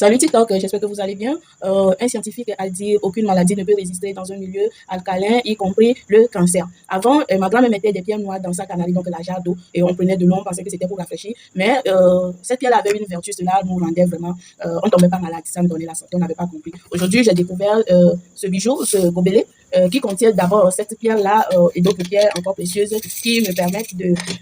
Salut TikTok, j'espère que vous allez bien. Un scientifique a dit aucune maladie ne peut résister dans un milieu alcalin, y compris le cancer. Avant, ma grand-mère mettait des pierres noires dans sa canali, donc la jarre d'eau, et on prenait de l'eau, on pensait que c'était pour rafraîchir. Mais cette pierre avait une vertu, cela nous rendait vraiment, on ne tombait pas malade, ça nous donnait la santé, on n'avait pas compris. Aujourd'hui, j'ai découvert ce bijou, ce gobelet, qui contient d'abord cette pierre-là et d'autres pierres encore précieuses qui me permettent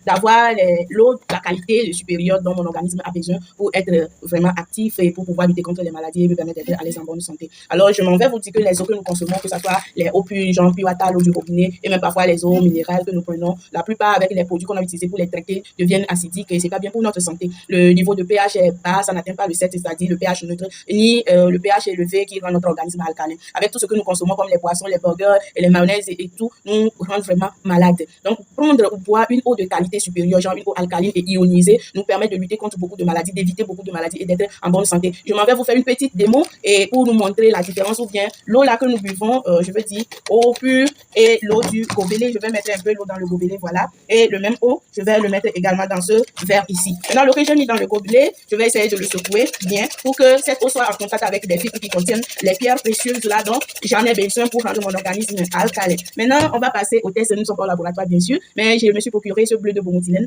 d'avoir l'eau, la qualité supérieure dont mon organisme a besoin pour être vraiment actif et pour pouvoir lutter contre les maladies et me permettre d'être à l'aise en bonne santé. Alors, je m'en vais vous dire que les eaux que nous consommons, que ce soit les eaux pures, genre pure water, l'eau du robinet, et même parfois les eaux minérales que nous prenons, la plupart avec les produits qu'on a utilisés pour les traiter deviennent acidiques et c'est pas bien pour notre santé. Le niveau de pH est bas, ça n'atteint pas le 7, c'est-à-dire le pH neutre, ni le pH élevé qui rend notre organisme alcalin. Avec tout ce que nous consommons comme les poissons, les burgers et les mayonnaises et tout, nous rend vraiment malades. Donc, prendre ou boire une eau de qualité supérieure, genre une eau alcaline et ionisée, nous permet de lutter contre beaucoup de maladies, d'éviter beaucoup de maladies et d'être en bonne santé. Je m'en vais vous faire une petite démo et pour nous montrer la différence ou bien l'eau là que nous buvons, je veux dire eau pure et l'eau du gobelet. Je vais mettre un peu l'eau dans le gobelet, voilà. Et le même eau, je vais le mettre également dans ce verre ici. Maintenant, l'eau que j'ai mis dans le gobelet, je vais essayer de le secouer bien pour que cette eau soit en contact avec des fibres qui contiennent les pierres précieuses là dont j'en ai besoin pour rendre mon organisme alcalin. Maintenant, on va passer au test. Nous ne sommes pas au laboratoire, bien sûr, mais je me suis procuré ce bleu de beaumoutilène,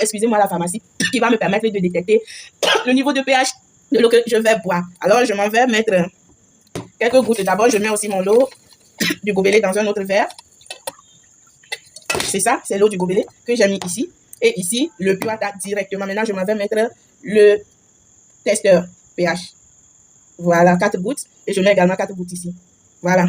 excusez-moi, la pharmacie, qui va me permettre de détecter le niveau de pH de l'eau que je vais boire. Alors, je m'en vais mettre quelques gouttes. D'abord, je mets aussi mon eau du gobelet dans un autre verre. C'est ça, c'est l'eau du gobelet que j'ai mis ici. Et ici, le pure water directement. Maintenant, je m'en vais mettre le testeur pH. Voilà, 4 gouttes. Et je mets également 4 gouttes ici. Voilà.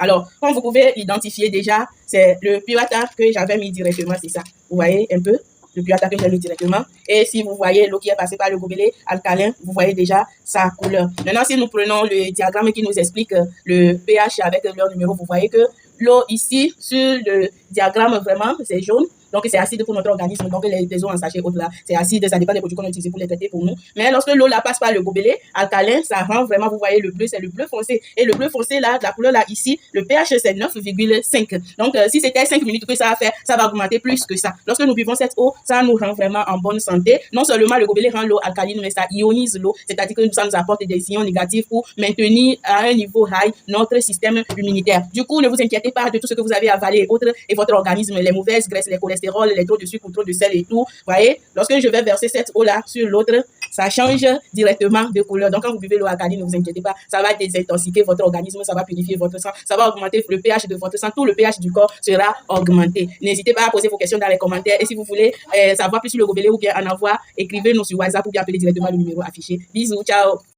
Alors, comme vous pouvez identifier déjà, c'est le pure water que j'avais mis directement, c'est ça. Vous voyez un peu le pure water que j'ai mis directement. Et si vous voyez l'eau qui est passée par le gobelet alcalin, vous voyez déjà sa couleur. Maintenant, si nous prenons le diagramme qui nous explique le pH avec leur numéro, vous voyez que l'eau ici, sur le diagramme, vraiment, c'est jaune. Donc, c'est acide pour notre organisme. Donc, les eaux en sachet autres là, c'est acide. Ça dépend des produits qu'on a utilisés pour les traiter pour nous. Mais lorsque l'eau là passe par le gobelet alcalin, ça rend vraiment, vous voyez, le bleu, c'est le bleu foncé. Et le bleu foncé là, la couleur là, ici, le pH, c'est 9,5. Donc, si c'était 5 minutes que ça va faire, ça va augmenter plus que ça. Lorsque nous buvons cette eau, ça nous rend vraiment en bonne santé. Non seulement le gobelet rend l'eau alcaline, mais ça ionise l'eau. C'est-à-dire que ça nous apporte des ions négatifs pour maintenir à un niveau high notre système immunitaire. Du coup, ne vous inquiétez pas de tout ce que vous avez avalé et autres, et votre organisme, les mauvaises graisses, les cholestérol, les taux de sucre ou trop de sel et tout. Vous voyez, lorsque je vais verser cette eau-là sur l'autre, ça change directement de couleur. Donc, quand vous buvez l'eau alcaline, ne vous inquiétez pas, ça va désintoxiquer votre organisme, ça va purifier votre sang, ça va augmenter le pH de votre sang, tout le pH du corps sera augmenté. N'hésitez pas à poser vos questions dans les commentaires et si vous voulez savoir plus sur le gobelet ou bien en avoir, écrivez-nous sur WhatsApp ou bien appelez directement le numéro affiché. Bisous, ciao!